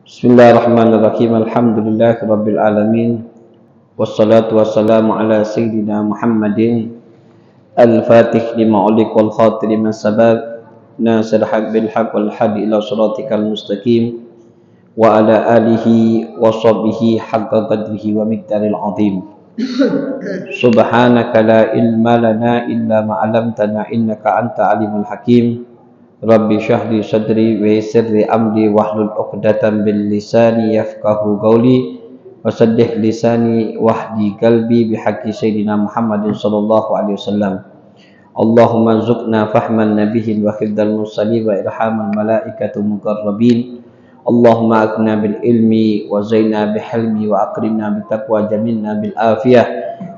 Bismillahirrahmanirrahim. Alhamdulillahirabbil alamin. Wassalatu wassalamu ala sayyidina Muhammadin al-Fatih lima ulik wal khatir lima sabaq nasir haq bil haq wal hadi ila siratikal mustaqim wa ala alihi wa sahbihi haqqa qadrihi wa miqdaril azim. Subhanaka la ilma lana illa ma 'allamtana innaka anta alimul hakim. Rabbi syahli sadri wa yassir li amri wahlul 'uqdatam bil lisani yafqahu qawli wasaddih lisani wahdi qalbi bihaqqi sayyidina Muhammadin sallallahu alaihi wasallam. Allahumma zuqna fahman nabiyyin wa khidal mursalin wa irhamal malaikatul muqarrabin. Allahumma akna bil ilmi wa zaina bil hilmi wa akrimna bit taqwa jamilna bil afiyah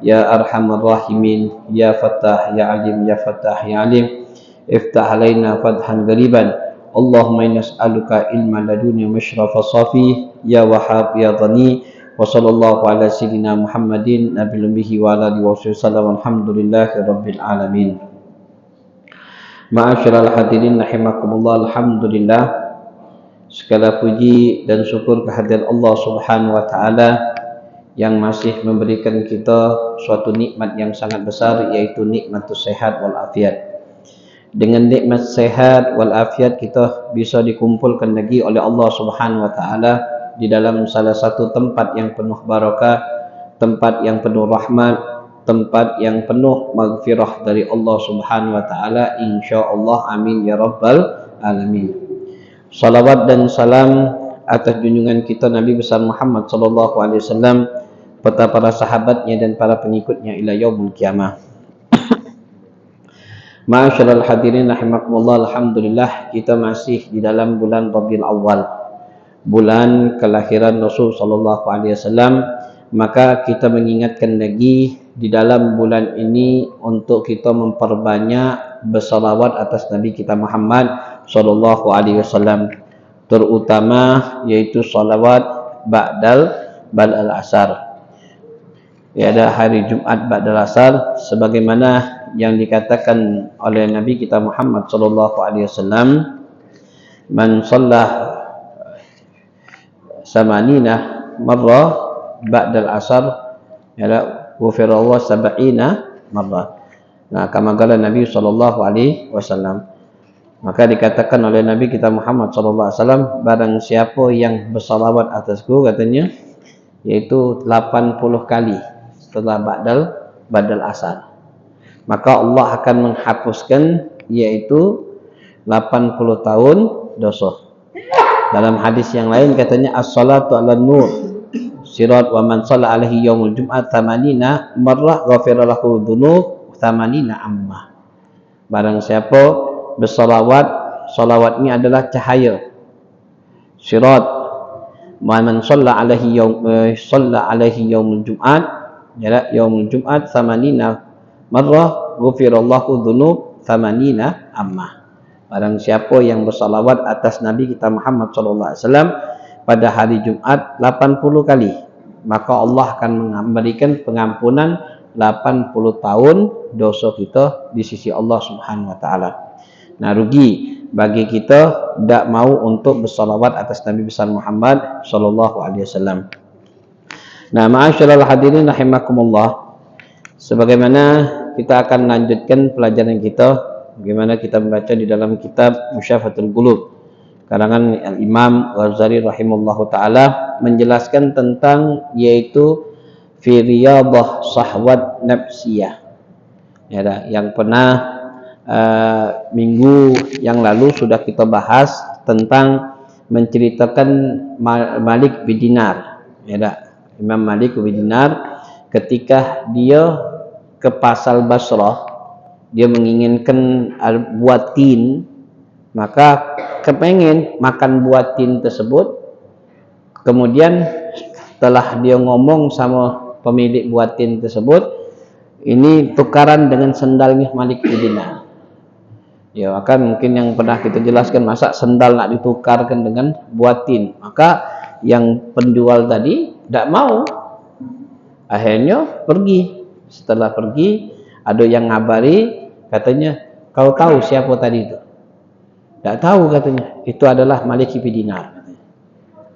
ya arhamar rahimin ya fattah ya alim ya fattah ya alim. Iftah alaina fadhan ghariban. Allahumma inna nas'aluka ilman laduni musyrafa safi ya wahhab ya dhani. Wa sallallahu ala sayyidina Muhammadin nabil ummihi wa ala alihi wasallam. Alhamdulillahi rabbil alamin. Ma'asyiral hadirin rahimakumullah. Alhamdulillah, segala puji dan syukur kehadirat Allah Subhanahu wa taala yang masih memberikan kita suatu nikmat yang sangat besar, yaitu nikmatus sehat wal afiat. Dengan nikmat sehat wal afiat kita bisa dikumpulkan lagi oleh Allah Subhanahu wa taala di dalam salah satu tempat yang penuh barakah, tempat yang penuh rahmat, tempat yang penuh maghfirah dari Allah Subhanahu wa taala, insyaallah. Amin ya rabbal alamin. Salawat dan salam atas junjungan kita Nabi besar Muhammad sallallahu alaihi wasallam, serta para sahabatnya dan para pengikutnya ila yaumul qiyamah. Ma'asyiral hadirin rahimakumullah. Alhamdulillah, kita masih di dalam bulan Rabiul Awal, bulan kelahiran Rasul sallallahu alaihi wasallam. Maka kita mengingatkan lagi di dalam bulan ini untuk kita memperbanyak bersalawat atas Nabi kita Muhammad sallallahu alaihi wasallam, terutama yaitu salawat ba'dal asar. Ya, ada hari Jumat ba'dal asar, sebagaimana yang dikatakan oleh Nabi kita Muhammad sallallahu alaihi wasallam, man shalla samanina marrah ba'dal asar ya ghufira Allah sab'ina marrah. Nah, kama qala Nabi sallallahu alaihi wasallam, maka dikatakan oleh Nabi kita Muhammad sallallahu alaihi wasallam, barang siapa yang bersalawat atasku, katanya, yaitu 80 kali setelah ba'dal asar, maka Allah akan menghapuskan yaitu 80 tahun dosa. Dalam hadis yang lain katanya, as-salatu ala nur sirat wa man shalla alaihi yaumul jum'at thamanina marrah ghafira lahu dzunub thamanina ammah. Barang siapa bersalawat, salawat ini adalah cahaya sirat, wa man shalla alaihi yaumul jum'at ya yaumul jum'at thamanina marrah ghufirallahu dzunub thamanina ammah. Barang siapa yang bersalawat atas Nabi kita Muhammad sallallahu alaihi wasallam pada hari Jumat 80 kali, maka Allah akan memberikan pengampunan 80 tahun dosa kita di sisi Allah Subhanahu wa taala. Nah, rugi bagi kita tidak mau untuk bersalawat atas Nabi besar Muhammad sallallahu alaihi wasallam. Nah, ma'asyiral hadirin rahimakumullah, sebagaimana kita akan lanjutkan pelajaran kita, bagaimana kita membaca di dalam kitab Musyafatul Qulub karangan Al-Imam Ghazali rahimallahu taala, menjelaskan tentang yaitu fi riyadhah sahwat nafsiyah. Ya, yang pernah minggu yang lalu sudah kita bahas tentang menceritakan Malik bin Dinar. Ya, Imam Malik bin Dinar ketika dia ke pasar Basrah, dia menginginkan buah tin, maka kepengen makan buah tin tersebut. Kemudian setelah dia ngomong sama pemilik buah tin tersebut, ini tukaran dengan sendalnya Malik bin Dinar. Ya, maka mungkin yang pernah kita jelaskan, masa sendal nak ditukarkan dengan buah tin, maka yang penjual tadi tidak mau, akhirnya pergi. Setelah pergi, ada yang ngabari, katanya, kau tahu siapa tadi itu? Tak tahu, katanya. Itu adalah Malik bin Dinar.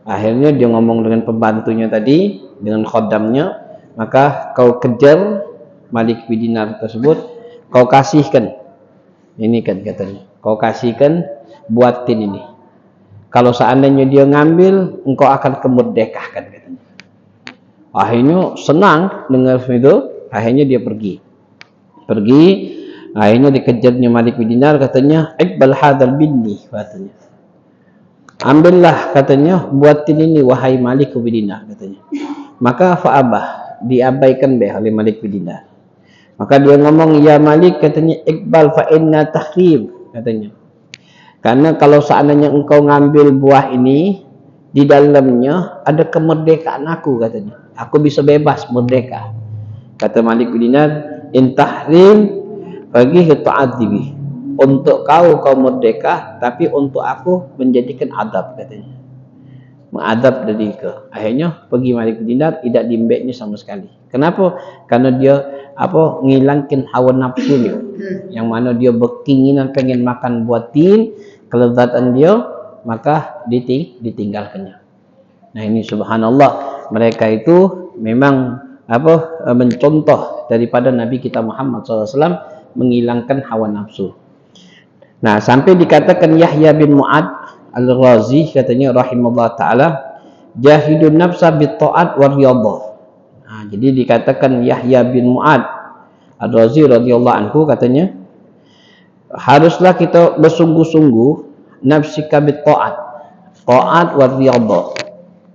Akhirnya dia ngomong dengan pembantunya tadi, dengan khodamnya, maka kau kejar Malik bin Dinar tersebut, kau kasihkan. Ini kan katanya, kau kasihkan, buatin ini. Kalau seandainya dia ngambil, engkau akan kemerdekakan katanya. Akhirnya senang dengar itu, akhirnya dia pergi. Akhirnya dikejarnya Malik bin Dinar, katanya, "Iqbal hadzal binni," katanya. Ambillah katanya, buatin ini wahai Malik bin Dinar katanya. Maka fa'abah, diabaikan oleh Malik bin Dinar. Maka dia ngomong, "Ya Malik," katanya, "Iqbal fa inna tahrim," katanya. Karena kalau seandainya engkau ngambil buah ini, di dalamnya ada kemerdekaan aku katanya. Aku bisa bebas, merdeka. Kata Malik bin Dinar, "In tahrim bagi ta'adzibi." Untuk kau merdeka, tapi untuk aku menjadikan adab katanya. Mengadab dari ke. Akhirnya pergi Malik bin Dinar, tidak diembeknya sama sekali. Kenapa? Karena dia ngilangkan hawa nafsunya. Yang mana dia berkeinginan pengen makan buah tin, kelezatan dia, maka ditinggalkannya. Nah ini subhanallah, mereka itu memang mencontoh daripada Nabi kita Muhammad SAW menghilangkan hawa nafsu. Nah, sampai dikatakan Yahya bin Mu'ad Al-Razi katanya rahimahullah taala, jahidun nafsa bit ta'at war riyadhah. Nah, jadi dikatakan Yahya bin Mu'ad Al-Razi radhiyallahu anhu katanya, haruslah kita bersungguh-sungguh nafsika bit ta'at war riyadhah.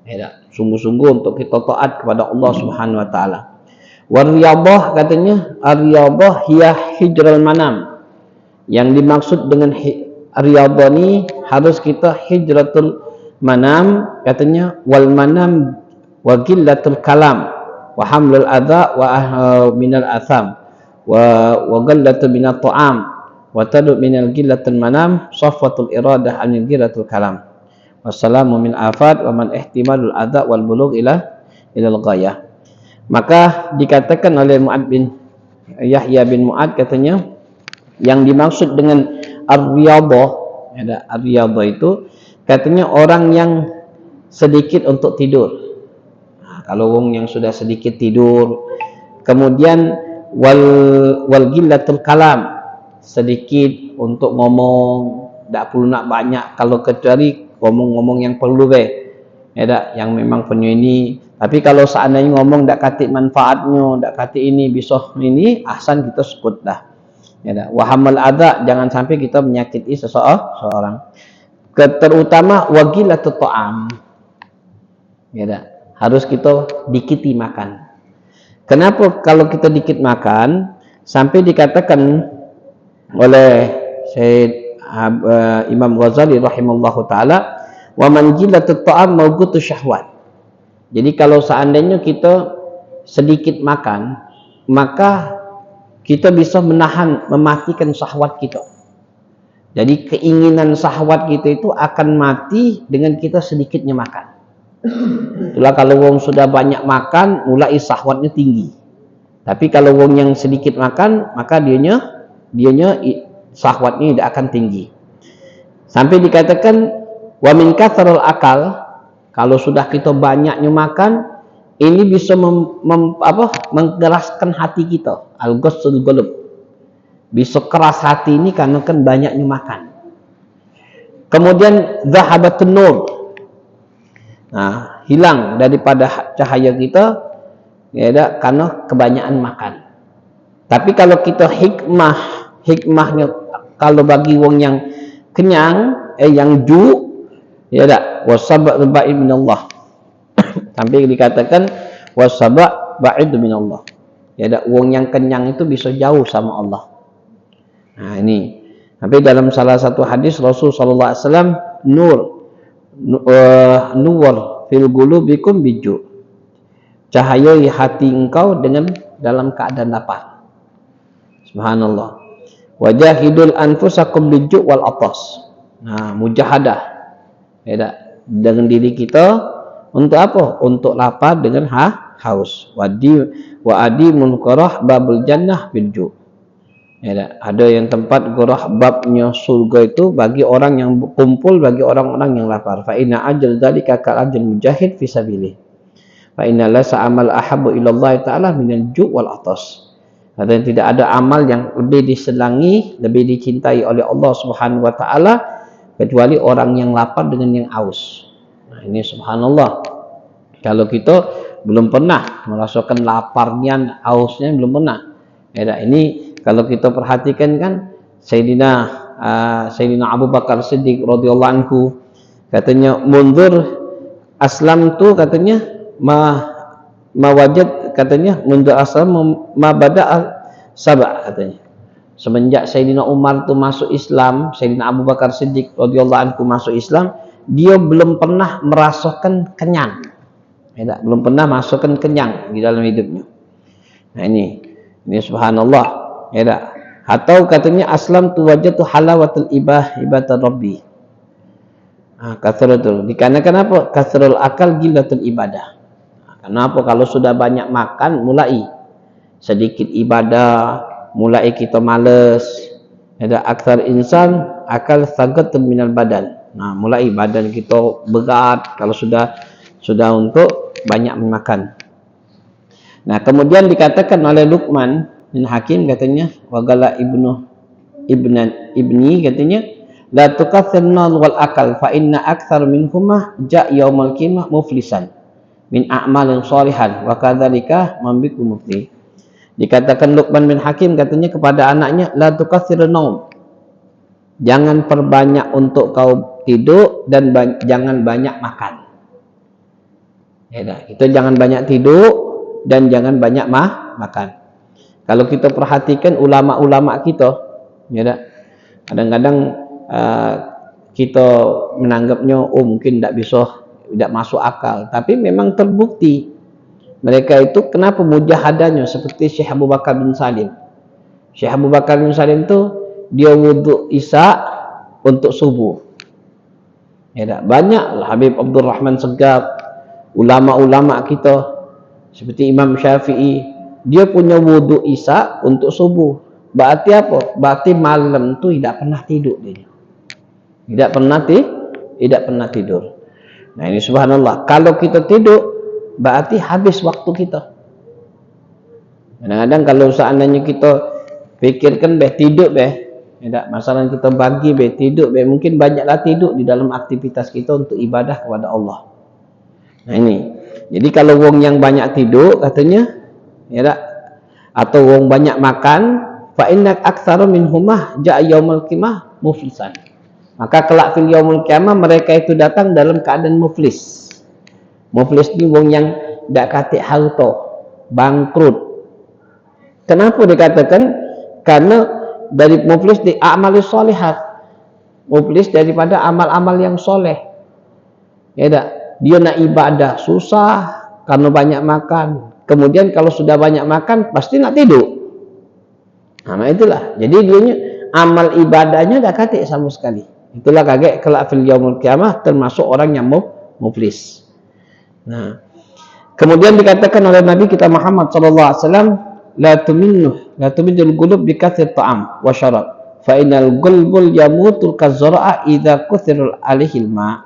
Ya, sungguh-sungguh untuk kita taat kepada Allah Subhanahu wa taala. War riyadhah katanya, ar-riyadhah hiya hijrul manam. Yang dimaksud dengan riyadhah ini harus kita hijratul manam katanya, wal manam wa gillatul kalam wa hamlul adha wa minal atham wa gillatul minat ta'am wa tadu minal gillatul manam safwatul iradah anil gillatul kalam wassalamu min afat wa man ihtimalul adha wal bulugh ilal ghayah. Maka dikatakan oleh Mu'ad bin Yahya bin Mu'ad katanya, yang dimaksud dengan ar-riyadhah, ada ar-riyadhah itu katanya orang yang sedikit untuk tidur. Nah, kalau wong yang sudah sedikit tidur, kemudian wal gillatul kalam, sedikit untuk ngomong, tak perlu nak banyak, kalau kecuali ngomong-ngomong yang perlu ada yang memang punya ini. Tapi kalau seandainya ngomong tak katik manfaatnya, tak katik ini bisa ini, ahsan kita sebut dah. Ya, wahamal adha, jangan sampai kita menyakiti seseorang. Terutama wagilatut ta'am. Ya, harus kita dikiti makan. Kenapa kalau kita dikit makan sampai dikatakan oleh Syekh Imam Ghazali rahimallahu taala, wa man gilatut ta'am mawgutu syahwat. Jadi kalau seandainya kita sedikit makan, maka kita bisa mematikan syahwat kita. Jadi keinginan syahwat kita itu akan mati dengan kita sedikitnya makan. Itulah kalau wong sudah banyak makan, mulai syahwatnya tinggi. Tapi kalau wong yang sedikit makan, maka dianya syahwatnya tidak akan tinggi. Sampai dikatakan wa min kathrul akal, kalau sudah kita banyaknya makan, ini bisa mengkeraskan hati kita. Al-ghassul qulub. Bisa keras hati ini karena kan banyaknya makan. Kemudian zahabatun nur. Nah, hilang daripada cahaya kita ya karena kebanyakan makan. Tapi kalau kita hikmahnya kalau bagi wong yang kenyang, yang ya wasaba' ba'id minallah. Sampai dikatakan wasaba' ba'id minallah. Ya wong yang kenyang itu bisa jauh sama Allah. Nah ini. Tapi dalam salah satu hadis Rasul sallallahu alaihi wasallam, nur fil qulubikum biju. Cahaya hati engkau dengan dalam keadaan lapar. Subhanallah. Wajahidul anfusakum biju wal atas. Nah, mujahadah. Ya dengan diri kita untuk apa? Untuk lapar dengan haus. Wa adi munkarah babul jannah biju. Ya, tak? Ada yang tempat gurah babnya surga itu bagi orang yang kumpul, bagi orang-orang yang lapar. Fa inna ajal dzalika kal ajal mujahid fi sabilih. Fa inna la sa'amal ahabbu ila Allah taala minal ju' wal atas. Dan tidak ada amal yang lebih disenangi, lebih dicintai oleh Allah Subhanahu wa taala kecuali orang yang lapar dengan yang aus. Nah, ini subhanallah. Kalau kita belum pernah merasakan laparnya, ausnya belum pernah. Ya, ini kalau kita perhatikan kan Sayyidina Abu Bakar Siddiq radhiyallahu anhu katanya mundur aslam tu katanya mawajad katanya mundur aslam ma bada sab'a katanya. Semenjak Sayyidina Umar tu masuk Islam, Sayyidina Abu Bakar Siddiq radhiyallahu anhu masuk Islam, dia belum pernah merasakan kenyang. Ya, belum pernah merasakan kenyang di dalam hidupnya. Nah ini subhanallah. Ya tak? Atau katanya aslam tu wajatu halawatul ibadah rabbi. Kasratul. Dikarenakan apa? Kasrul akal gilatul ibadah. Kenapa? Kalau sudah banyak makan, mulai sedikit ibadah, mulai kita malas. Ada aksar insan akal sagatun minal badan. Nah, mulai badan kita berat kalau sudah untuk banyak makan. Nah, kemudian dikatakan oleh Luqman bin Hakim katanya wagala ibni katanya la tukathirna wal akal fa inna akthar minhuma ja yaumal qiyamah muflisan min a'malin shalihan wa kadzalika mambiku mufti. Dikatakan Luqman bin Hakim katanya kepada anaknya la tukathirna, jangan perbanyak untuk kau tidur dan jangan banyak makan. Ya dah, kita jangan banyak tidur dan jangan banyak makan. Kalau kita perhatikan ulama-ulama kita, ya tak? Kadang-kadang kita menanggapnya mungkin tidak masuk akal, tapi memang terbukti mereka itu kenapa mujahadahnya seperti Syekh Abu Bakar bin Salim. Syekh Abu Bakar bin Salim itu dia wudhu Isya untuk subuh. Ya tak? Banyaklah Habib Abdul Rahman Segaf, ulama-ulama kita seperti Imam Syafi'i, dia punya wudhu Isya untuk subuh. Berarti apa? Berarti malam tu tidak pernah tidur dia. Tidak pernah tidur. Nah ini subhanallah. Kalau kita tidur, berarti habis waktu kita. Kadang-kadang kalau seandainya kita fikirkan tidur tidak masalah kita bagi tidur mungkin banyaklah tidur di dalam aktivitas kita untuk ibadah kepada Allah. Nah ini. Jadi kalau wong yang banyak tidur katanya, ya tak? Atau wong banyak makan, fa inna aktsaru minhumah ja'a yaumul qiyamah muflisan. Maka kelak fil yaumul qiyamah mereka itu datang dalam keadaan muflis. Muflis ni wong yang dak katik harta, bangkrut. Kenapa dikatakan? Karena dari muflis di amali sholihat. Muflis daripada amal-amal yang soleh. Ya tak? Dia nak ibadah susah karena banyak makan. Kemudian kalau sudah banyak makan pasti nak tidur. Nah itulah. Jadi dianya amal ibadahnya dah katik sama sekali. Itulah kaget kelak fil yaumul qiyamah termasuk orang yang muflis. Nah, kemudian dikatakan oleh Nabi kita Muhammad sallallahu alaihi wasallam la tuminnul qulub bi kathrat ta'am wa syarab fa innal qalbul yamutu kazara'a idza kuthirul alihil ma.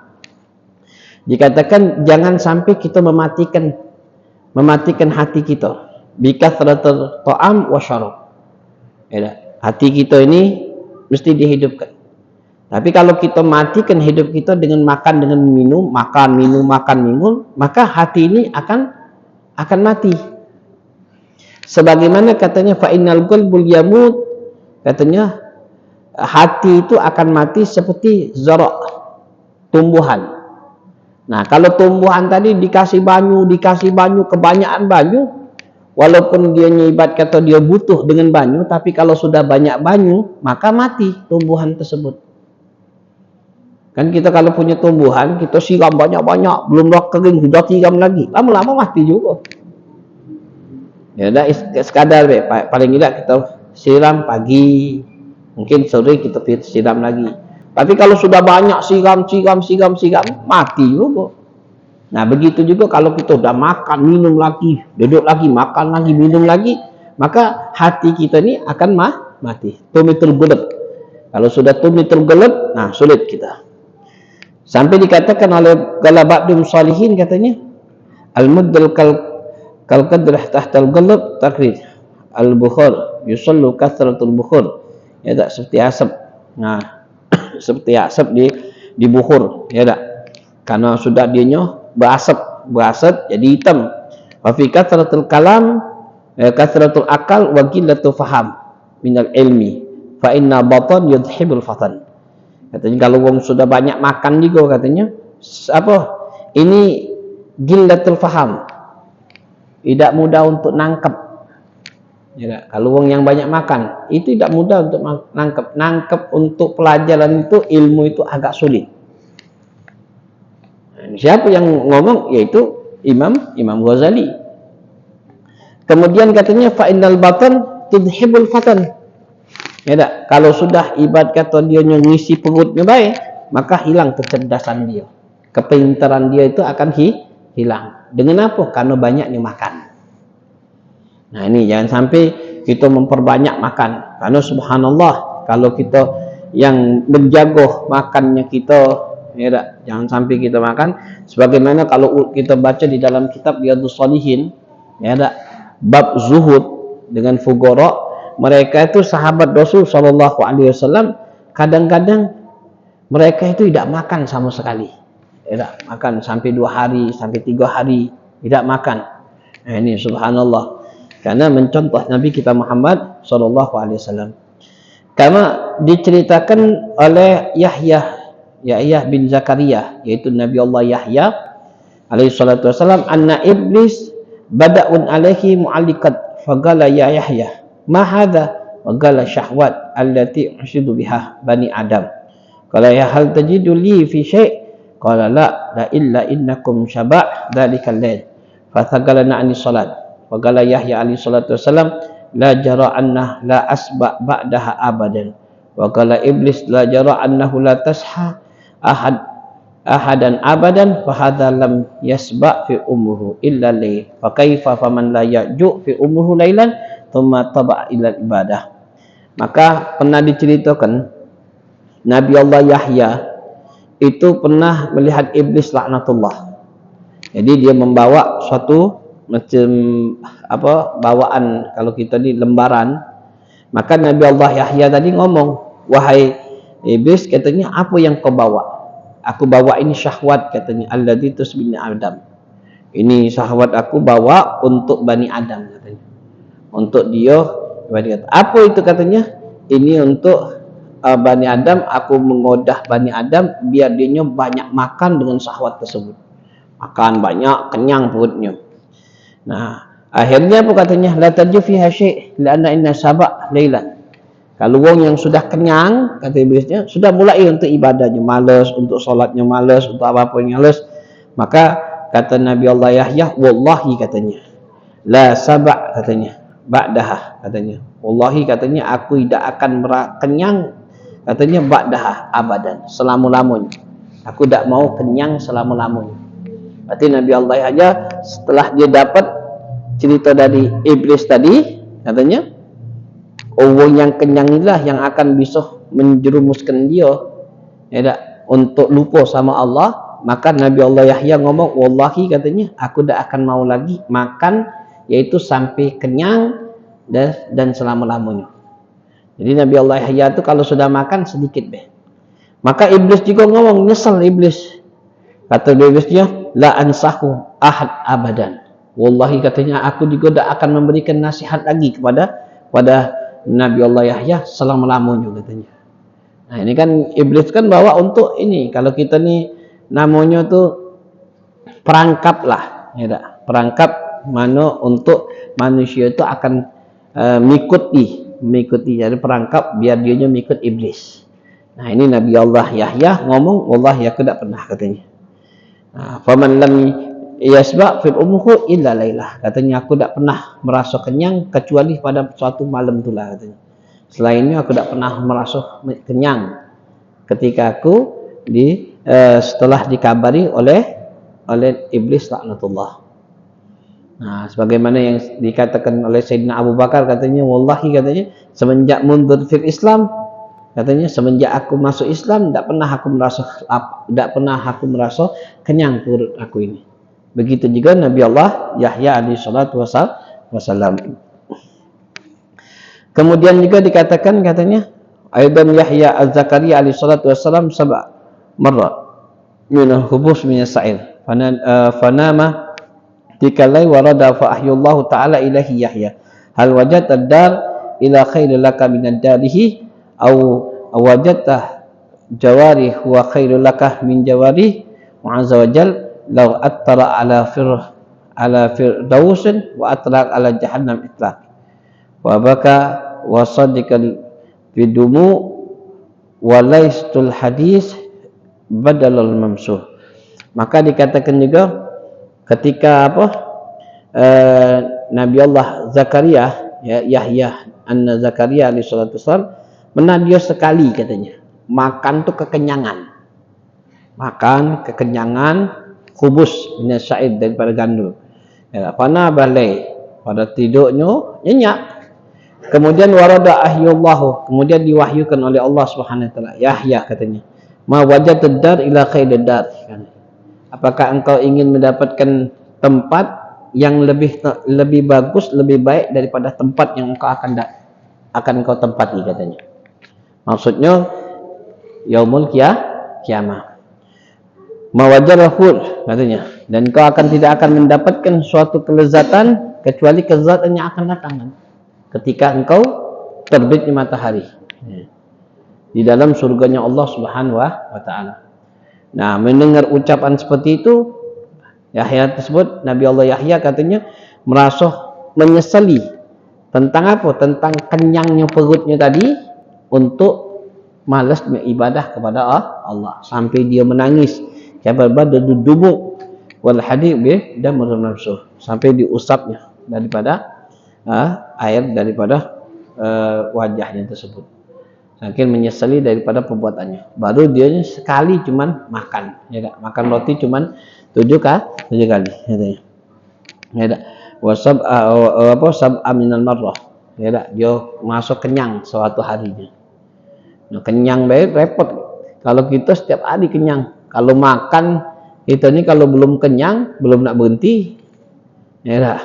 Dikatakan jangan sampai kita mematikan hati kita bi kathratul ta'am wa syarab. Ya, hati kita ini mesti dihidupkan. Tapi kalau kita matikan hidup kita dengan makan dengan minum, makan minum, maka hati ini akan mati. Sebagaimana katanya fa innal qalbul yamut, katanya hati itu akan mati seperti zara', tumbuhan. Nah, kalau tumbuhan tadi dikasih banyu, kebanyakan banyu, walaupun dia nyibat kata dia butuh dengan banyu, tapi kalau sudah banyak banyu, maka mati tumbuhan tersebut. Kan kita kalau punya tumbuhan, kita siram banyak-banyak, belum kering, sudah siram lagi. Lama-lama mati juga. Ya dah sekadar paling tidak kita siram pagi, mungkin sore kita siram lagi. Tapi kalau sudah banyak siram, mati juga. Nah begitu juga kalau kita sudah makan, minum lagi, duduk lagi, makan lagi, minum lagi, maka hati kita ini akan mati. Tumitul gulab. Kalau sudah tumitul gulab, nah sulit kita. Sampai dikatakan oleh Galaba'dum Salihin katanya, al-muddal kal qadrah tahtal gulab takrij. Al-bukhur yusallu kathratul bukhur. Ya tak, seperti asap. Nah, seperti asap di bukhur, ya tak. Karena sudah dianya berasap jadi hitam. Wa fi kathratul kalam kathratul akal wa qillatu faham minal ilmi fa inna batan yudhibul fatan. Katanya kalau orang sudah banyak makan juga katanya apa? Ini gillatul faham. Tidak mudah untuk nangkep. Ya, kalau orang yang banyak makan itu tidak mudah untuk nangkep untuk pelajaran itu, ilmu itu agak sulit. Nah, siapa yang ngomong? Yaitu Imam Ghazali. Kemudian katanya fa innal batan tudhibul fatan. Ya tak? Kalau sudah ibarat kata dia ngisi perutnya baik, maka hilang kecerdasan dia. Kepintaran dia itu akan hilang. Dengan apa? Karena banyaknya makan. Nah, ini jangan sampai kita memperbanyak makan. Karena subhanallah, kalau kita yang menjaga makannya kita, ya tak? Jangan sampai kita makan sebagaimana kalau kita baca di dalam kitab Riyadhus Shalihin, ya tak? Bab zuhud dengan fugara. Mereka itu sahabat Rasul Shallallahu Alaihi Wasallam, kadang-kadang mereka itu tidak makan sama sekali, tidak makan sampai 2 hari, sampai 3 hari tidak makan. Nah, ini subhanallah, karena mencontoh Nabi kita Muhammad Shallallahu Alaihi Wasallam. Karena diceritakan oleh Yahya bin Zakaria, yaitu Nabi Allah Yahya alaihi salatu wasallam, anna iblis bada'un alaihi mu'alliqat faqala ya Yahya ma hadha wa qala syahwat allati ushidu biha bani adam. Qala ya hal tajidu li fi syai'? Qala la illa innakum syaba' dzalikal lail fa thagalana ani salat. Wa qala Yahya alaihi salatu wasallam la jara anna la asba' ba'daha abadan. Wa qala iblis la jara annahu la tasha ahadan abadan fa hadza lam yasba' fi umruhu illa layl fa kaifa faman la ya'ju fi umruhu lailan thumma taba'a ila ibadah. Maka pernah diceritakan Nabi Allah Yahya itu pernah melihat iblis laknatullah. Jadi dia membawa suatu macam apa bawaan, kalau kita di lembaran. Maka Nabi Allah Yahya tadi ngomong, wahai iblis, katanya apa yang kau bawa? Aku bawa ini syahwat, katanya, alladzi tusbini Adam. Ini syahwat aku bawa untuk Bani Adam, katanya. Untuk dia, apa itu katanya? Ini untuk Bani Adam, aku mengodah Bani Adam biar dia banyak makan dengan syahwat tersebut. Makan banyak, kenyang perutnya. Nah, akhirnya apa katanya? La tajju fiha syai' la'anna inna saba' lailan. Kalau orang yang sudah kenyang, kata iblisnya, sudah mulai untuk ibadahnya malas, untuk solatnya malas, untuk apa-apa yang malas. Maka kata Nabi Allah Yahya, wallahi katanya, la saba' katanya, ba'daha katanya. Wallahi katanya, aku tidak akan kenyang katanya ba'daha abadan, selama-lamanya. Aku tidak mau kenyang selama-lamanya. Berarti Nabi Allah Yahya setelah dia dapat cerita dari iblis tadi, katanya, orang yang kenyang inilah yang akan bisa menjerumuskan dia, ya, untuk lupa sama Allah. Maka Nabi Allah Yahya ngomong, wallahi katanya, aku tidak akan mau lagi makan, yaitu sampai kenyang dan selama-lamanya. Jadi Nabi Allah Yahya itu kalau sudah makan sedikit deh. Maka iblis juga ngomong, nyesal iblis. Kata iblisnya, la ansahu ahad abadan. Wallahi katanya, aku juga tidak akan memberikan nasihat lagi pada Nabi Allah Yahya selama-lamanya, katanya. Nah, ini kan iblis kan bawa untuk ini. Kalau kita nih namanya tuh perangkap lah, ya tak? Perangkap mana untuk manusia itu akan mengikuti. Jadi perangkap biar dia mengikut iblis. Nah, ini Nabi Allah Yahya ngomong, wallahi aku tidak pernah, katanya. Nah, faman lam yasba' fil umhu illa lailah. Katanya, aku tidak pernah merasa kenyang kecuali pada suatu malam itulah, katanya. Selainnya aku tidak pernah merasa kenyang ketika aku setelah dikabari oleh iblis laknatullah. Nah, sebagaimana yang dikatakan oleh Sayyidina Abu Bakar, katanya, wallahi, katanya, semenjak mundur fil Islam, katanya, semenjak aku masuk Islam, tidak pernah aku merasa kenyang perut aku ini. Begitu juga Nabi Allah Yahya alaihi salatu wasallam. Kemudian juga dikatakan, katanya, aidan Yahya az-Zakaria alaihi salatu wasallam sab'a marra min al-khubus min as-sa'ir fanama tikalai warada fa ahyallahu ta'ala ilahi Yahya hal wajadta ad-dar ila khairil laka min ad-darihi aw wajadta jawari huwa khairul laka min jawari wa azza wa jal law attara ala firdausin wa atlaq ala jahannam itlaq wa baka wa sadiqal bidumu wa laistul hadis badalul mamsuh. Maka dikatakan juga ketika Nabi Allah Zakaria, ya, Yahya an-Zakaria alaihi salatu wasallam, pernah dia sekali, katanya, makan tuh kekenyangan, khubus minyak syair, daripada gandum, ya, pana balai, pada tidurnya nyenyak. Kemudian warada ahyullahu, kemudian diwahyukan oleh Allah Subhanahu wa taala, Yahya, katanya, ma wajadtud dar ila khairid dar, apakah engkau ingin mendapatkan tempat yang lebih bagus, lebih baik daripada tempat yang engkau akan engkau tempati, katanya. Maksudnya yaumul kiamah. Mawajarahul, katanya, dan engkau tidak akan mendapatkan suatu kelezatan kecuali kelezatan yang akan datang ketika engkau terbitnya matahari di dalam surganya Allah Subhanahu wa taala. Nah, mendengar ucapan seperti itu, Yahya tersebut, Nabi Allah Yahya, katanya, merasa menyesali tentang apa? Tentang kenyangnya perutnya tadi untuk malas beribadah kepada Allah, sampai dia menangis. Kabada dudubuk wal hadid dan nafsuh, sampai diusapnya daripada air daripada wajahnya tersebut. Saking menyesali daripada perbuatannya. Baru dia sekali cuman makan, ya, makan roti cuman 7 kali, ya, wasab sab'a minal marrah, ya, dia masuk kenyang suatu harinya. Nah, kenyang baik repot. Kalau kita setiap hari kenyang, kalau makan kita ini kalau belum kenyang belum nak berhenti, ya.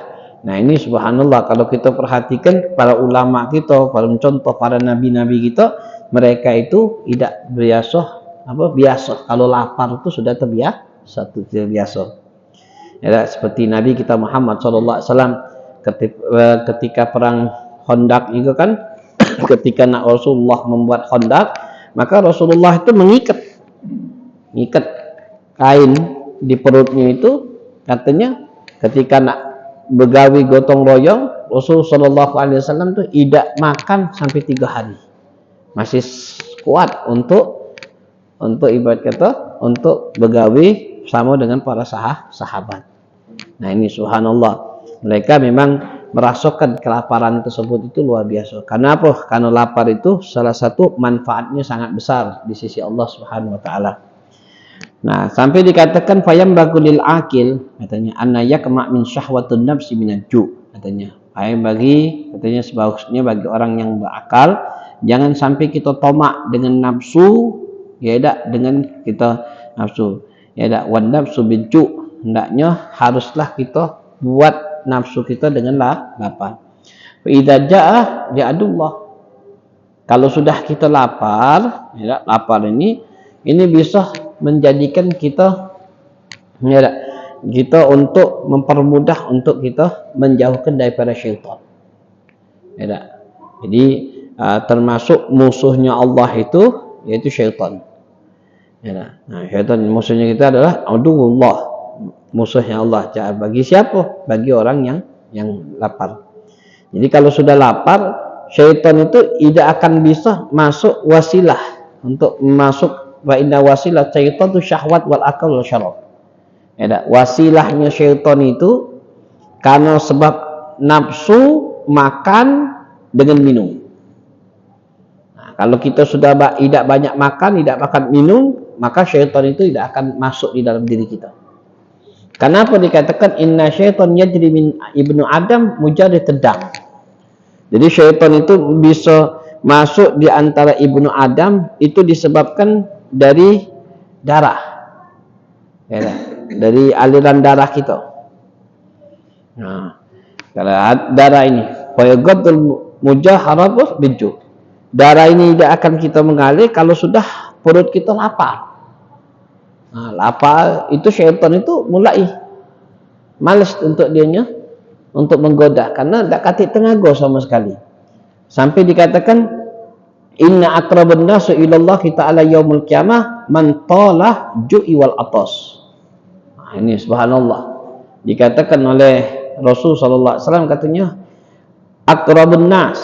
Nah, ini subhanallah, kalau kita perhatikan para ulama kita, para contoh para nabi-nabi kita, mereka itu tidak biasa kalau lapar itu sudah terbiasa. Ya, seperti Nabi kita Muhammad sallallahu alaihi wasallam ketika perang Khandaq itu kan, ketika nak Rasulullah membuat Khandaq, maka Rasulullah itu mengikat kain di perutnya itu, katanya, ketika nak begawi gotong royong, Rasul sallallahu alaihi wasallam itu tidak makan sampai 3 hari. Masih kuat untuk ibarat kata untuk begawi sama dengan para sahabat. Nah, ini subhanallah, mereka memang merasakan kelaparan tersebut itu luar biasa. Karena apa? Karena lapar itu salah satu manfaatnya sangat besar di sisi Allah Subhanahu wa taala. Nah, sampai dikatakan fayam bagulil akil, katanya, anaya kama min syahwatun nafsi minaju, katanya. Katanya, sebagusnya bagi orang yang berakal, jangan sampai kita tomak dengan nafsu, ya, dengan kita nafsu, ya, wan nafsu biju, hendaknya haruslah kita buat nafsu kita dengan lapar. Fa idza jaa ja'adullah, kalau sudah kita lapar, ya, lapar ini bisa menjadikan kita, ya, kita untuk mempermudah untuk kita menjauhkan daripada syaitan, ya. Jadi termasuk musuhnya Allah itu yaitu syaitan, ya. Nah, syaitan musuhnya kita adalah aduwullah, musuhnya Allah. Bagi siapa? Bagi orang yang lapar. Jadi kalau sudah lapar, syaitan itu tidak akan bisa masuk wasilah untuk masuk. Wa inna wasilah syaitan itu syahwat wal akal wal syarab. Ya, wasilahnya syaitan itu karena sebab nafsu makan dengan minum. Nah, kalau kita sudah tidak banyak makan, tidak makan minum, maka syaitan itu tidak akan masuk di dalam diri kita. Kenapa dikatakan inna syaitan yajri min ibnu Adam mujarrid dam? Jadi syaitan itu bisa masuk di antara ibnu Adam itu disebabkan dari darah, ya, dari aliran darah kita. Nah, kalau darah ini, fayagadul mujaharabah biju. Darah ini tidak akan kita mengalir kalau sudah perut kita lapar. Nah, lapar itu syaitan itu mulai malas untuk dianya untuk menggoda karena tak katik tenaga sama sekali. Sampai dikatakan inna aqrabun nasu ilallah ta'ala yaumul qiyamah man talah ju'i wal atas. Nah, ini subhanallah. Dikatakan oleh Rasul sallallahu alaihi wasallam katanya aqrabun nas,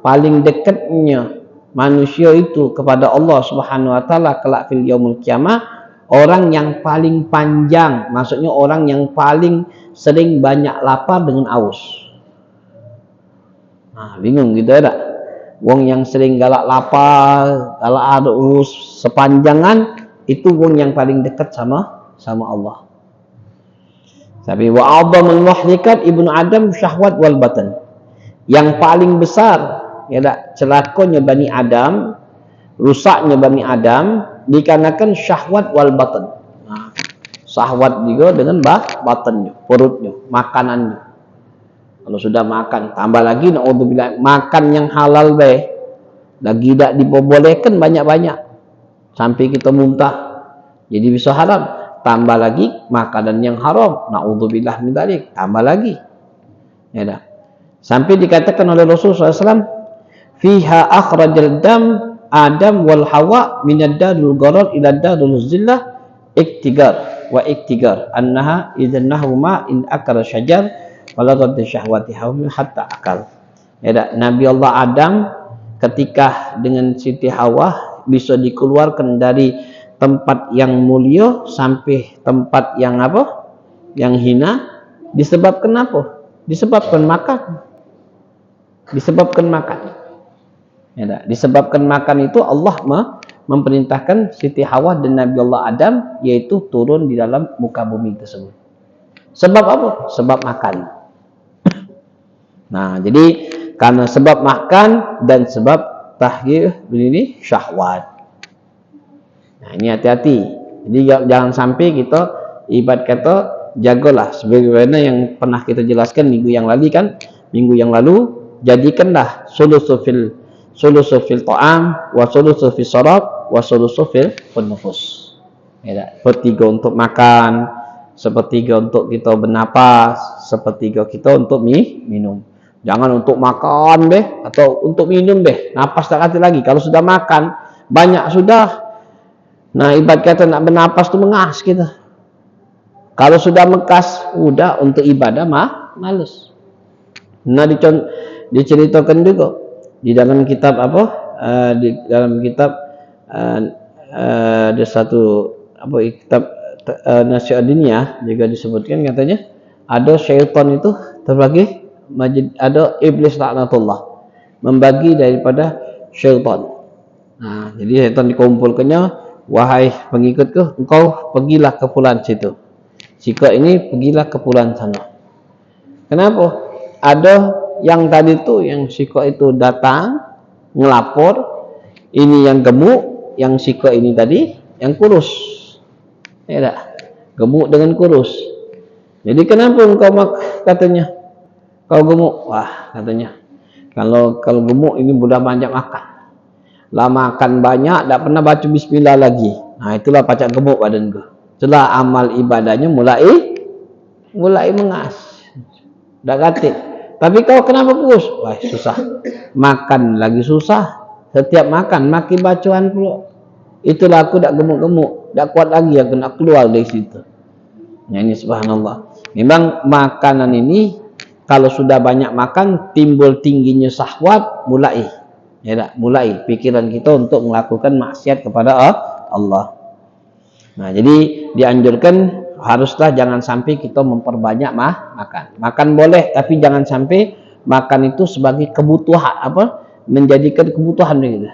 paling dekatnya manusia itu kepada Allah Subhanahu wa taala kelak fil yaumul qiyamah, orang yang paling panjang, maksudnya orang yang paling sering banyak lapar dengan aus. Nah, bingung gitu ya tak? Wong yang sering galak lapar, galak aus sepanjangan itu wong yang paling dekat sama Allah. Tapi wa'adhamul muhlikat ibnu Adam syahwat wal batan. Yang paling besar ya tak, celakanya Bani Adam, rusaknya Bani Adam dikarenakan syahwat wal batan. Nah, syahwat juga dengan batannya, perutnya, makanannya. Kalau sudah makan, tambah lagi naudzubillah makan yang halal baik, lagi tidak diperbolehkan banyak-banyak sampai kita muntah, jadi bisa haram. Tambah lagi makanan yang haram, naudzubillah min dzalik, tambah lagi. Ya dah. Sampai dikatakan oleh Rasulullah SAW, fiha akhrajal dam Adam wal Hawa minad darul gharar ila darul zillah iktigar wa iktigar annaha idzan nahuma in akara syajar walagat syahwati hatta akal. Ya dah. Nabi Allah Adam ketika dengan Siti Hawa bisa dikeluarkan dari tempat yang mulia sampai tempat yang apa? Yang hina. Disebabkan apa? Disebabkan makan. Disebabkan makan. Ya, disebabkan makan itu Allah memerintahkan Siti Hawa dan Nabi Allah Adam yaitu turun di dalam muka bumi tersebut. Sebab apa? Sebab makan. Nah, jadi karena sebab makan dan sebab tahyir ini syahwat. Nah, ini hati-hati. Jadi jangan sampai kita ibarat kata jagalah sebagaimana yang pernah kita jelaskan minggu yang lalu jadikanlah sulusu fil ta'am wa sulusu fil syarab wa sulusu fil nufus. Ya, sepertiga untuk makan, sepertiga untuk kita bernapas, sepertiga kita untuk minum. Jangan untuk makan deh atau untuk minum deh. Napas tak hati lagi. Kalau sudah makan banyak sudah. Nah, ibarat kata nak bernapas tu mengas kita. Kalau sudah mekas, udah untuk ibadah males. Nah, diceritakan juga di dalam kitab apa? Di dalam kitab ada satu apa kitab Nasihat Diniyah juga disebutkan katanya ada syaitan itu terbagi, ada iblis laknatullah membagi daripada syaitan. Nah, jadi syaitan dikumpulkannya, wahai pengikutku, engkau pergilah ke fulan situ. Jika ini pergilah ke fulan sana. Kenapa? Ada yang tadi tu yang sika itu datang ngelapor, ini yang gemuk, yang sika ini tadi yang kurus. Ya tak? Gemuk dengan kurus. Jadi kenapa engkau katanya kau gemuk? Wah, katanya kalau gemuk ini sudah banyak makan. Lah makan banyak, tak pernah baca bismillah lagi. Nah, itulah pacak gemuk badan kau. Setelah amal ibadahnya mulai mengas. Dah katik. Tapi kau kenapa kurus? Wah, susah. Makan lagi susah. Setiap makan makin bacaan pula. Itulah aku dak gemuk-gemuk, dak kuat lagi aku nak keluar dari situ. Ya, ini subhanallah. Memang makanan ini kalau sudah banyak makan timbul tingginya syahwat, mulai pikiran kita untuk melakukan maksiat kepada Allah. Nah, jadi dianjurkan haruslah jangan sampai kita memperbanyak makan. Makan boleh, tapi jangan sampai makan itu sebagai kebutuhan menjadikan kebutuhan begitu.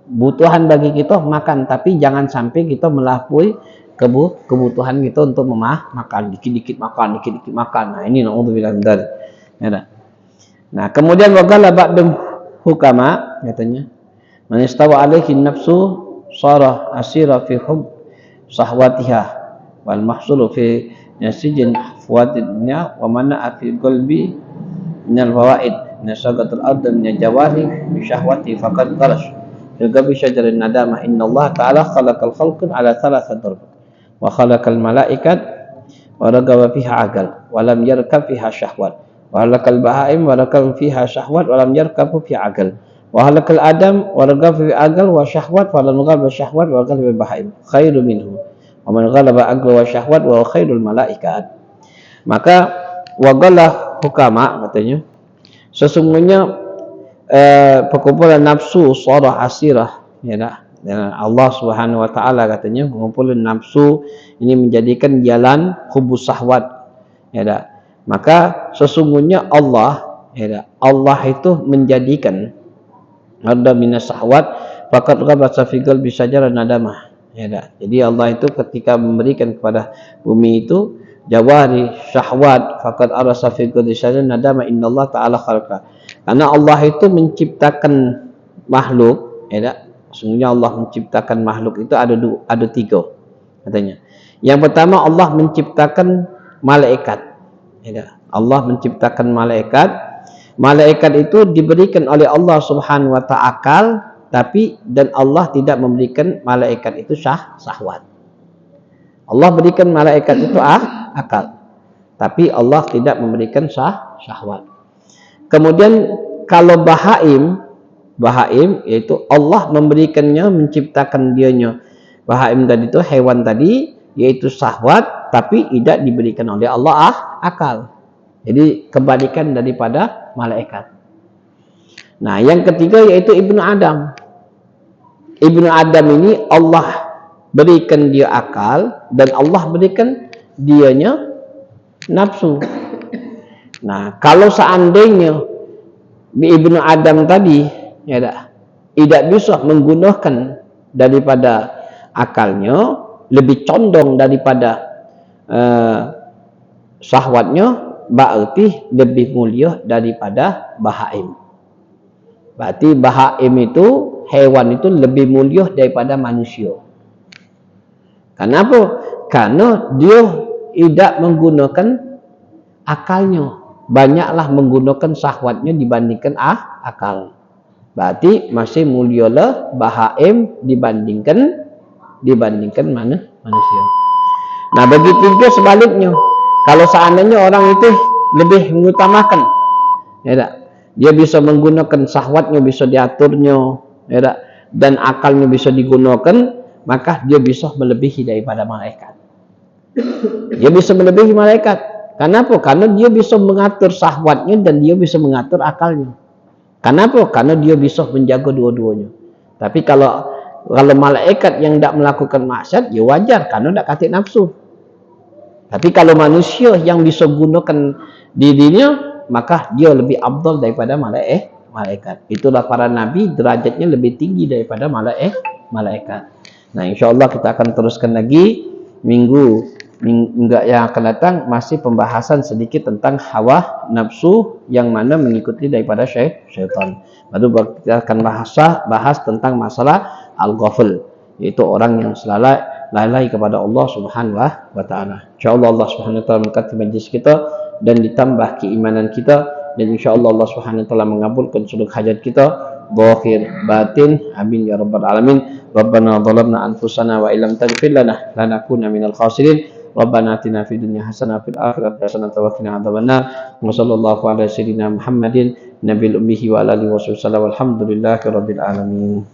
Kebutuhan bagi kita makan, tapi jangan sampai kita melampaui kebutuhan kita untuk makan, dikit-dikit makan, dikit-dikit makan. Nah, ini naudzubillah min dzalik. Ya. Nah, kemudian waqala ba'dum hukama katanya, man istawa alaihi nafsu sara asira fi hub sahwatiha wal mahsulu fi nasijin fuadnya wa mana'a fi qalbi min al fawaid nasagatul ard min jawari bi syahwati faqad qarash juga bi syajarin nadama inna Allah ta'ala khalaqal khalqan ala thalathati darb wa khalaqal malaikat wa ragaba fiha agal wa lam yarkab fiha syahwat wa halakal bahaim wa rakab fiha syahwat wa lam yarkab fiha agal wa halakal adam wa ragab fiha agal wa syahwat wa lam yarkab syahwat wa ragab bahaim khairu minhu wa man ghalaba aqla wa syahwat wa khairul malaikat. Maka wagalah hukama katanya, sesungguhnya perkumpulan nafsu sarah asirah, ya dah. Allah Subhanahu wa taala katanya perkumpulan nafsu ini menjadikan jalan hubus syahwat, ya dah. Maka sesungguhnya Allah, ya dah, Allah itu menjadikan ada minas syahwat faqad ghabasa fi qalbi syajaran nadamah. Ya dah. Jadi Allah itu ketika memberikan kepada bumi itu jawari syahwat faqad arasa fi qalbi syajaran nadama innallaha ta'ala khalaqa. Karena Allah itu menciptakan makhluk, ya dah. Sesungguhnya Allah menciptakan makhluk itu ada tiga katanya. Yang pertama Allah menciptakan malaikat. Ya dah. Allah menciptakan malaikat. Malaikat itu diberikan oleh Allah Subhanahu wa ta'ala akal, tapi dan Allah tidak memberikan malaikat itu syahwat. Allah berikan malaikat itu akal, tapi Allah tidak memberikan syahwat. Kemudian kalau bahaim yaitu Allah memberikannya, menciptakan dianya. Bahaim tadi itu hewan tadi yaitu syahwat, tapi tidak diberikan oleh Allah akal. Jadi kebalikan daripada malaikat. Nah, yang ketiga yaitu Ibnu Adam. Ibnu Adam ini Allah berikan dia akal dan Allah berikan dianya nafsu. Nah, kalau seandainya Ibnu Adam tadi ya tidak bisa menggunakan daripada akalnya, lebih condong daripada syahwatnya, berarti lebih mulia daripada bahaim. Berarti bahaim itu, hewan itu lebih mulia daripada manusia. Kenapa? Karena dia tidak menggunakan akalnya. Banyaklah menggunakan syahwatnya dibandingkan akal. Berarti masih mulialah bahaim dibandingkan mana? Manusia. Nah, begitu juga sebaliknya. Kalau seandainya orang itu lebih mengutamakan, ya tak? Dia bisa menggunakan syahwatnya, bisa diaturnya, ya tak? Dan akalnya bisa digunakan, maka dia bisa melebihi daripada malaikat. Dia bisa melebihi malaikat. Kenapa? Karena dia bisa mengatur syahwatnya dan dia bisa mengatur akalnya. Kenapa? Karena dia bisa menjaga dua-duanya. Tapi kalau malaikat yang tidak melakukan maksiat, ya wajar karena tidak katik nafsu. Tapi kalau manusia yang bisa gunakan dirinya, maka dia lebih afdal daripada malaikat. Itulah para nabi derajatnya lebih tinggi daripada malaikat. Nah, insyaallah kita akan teruskan lagi minggu yang akan datang, masih pembahasan sedikit tentang hawa nafsu yang mana mengikuti daripada syaitan. Baru kita akan bahas tentang masalah al-ghafil, yaitu orang yang selalu lalai kepada Allah Subhanahu wa taala. Insyaallah Allah Subhanahu wa taala memberkati majlis kita dan ditambah keimanan kita, dan insyaallah Allah Subhanahu wa taala mengabulkan seluruh hajat kita zahir batin, amin ya rabbal alamin. Rabbana zalamna anfusana wa illam taghfir lana lanakuna minal khasirin. Rabbana atina fid dunya hasanah wa fil akhirati hasanah wa qina adzabannar. Wa sallallahu ala sayyidina Muhammadin nabiyil ummi wa ala alihi wasallam. Walhamdulillahi rabbil alamin.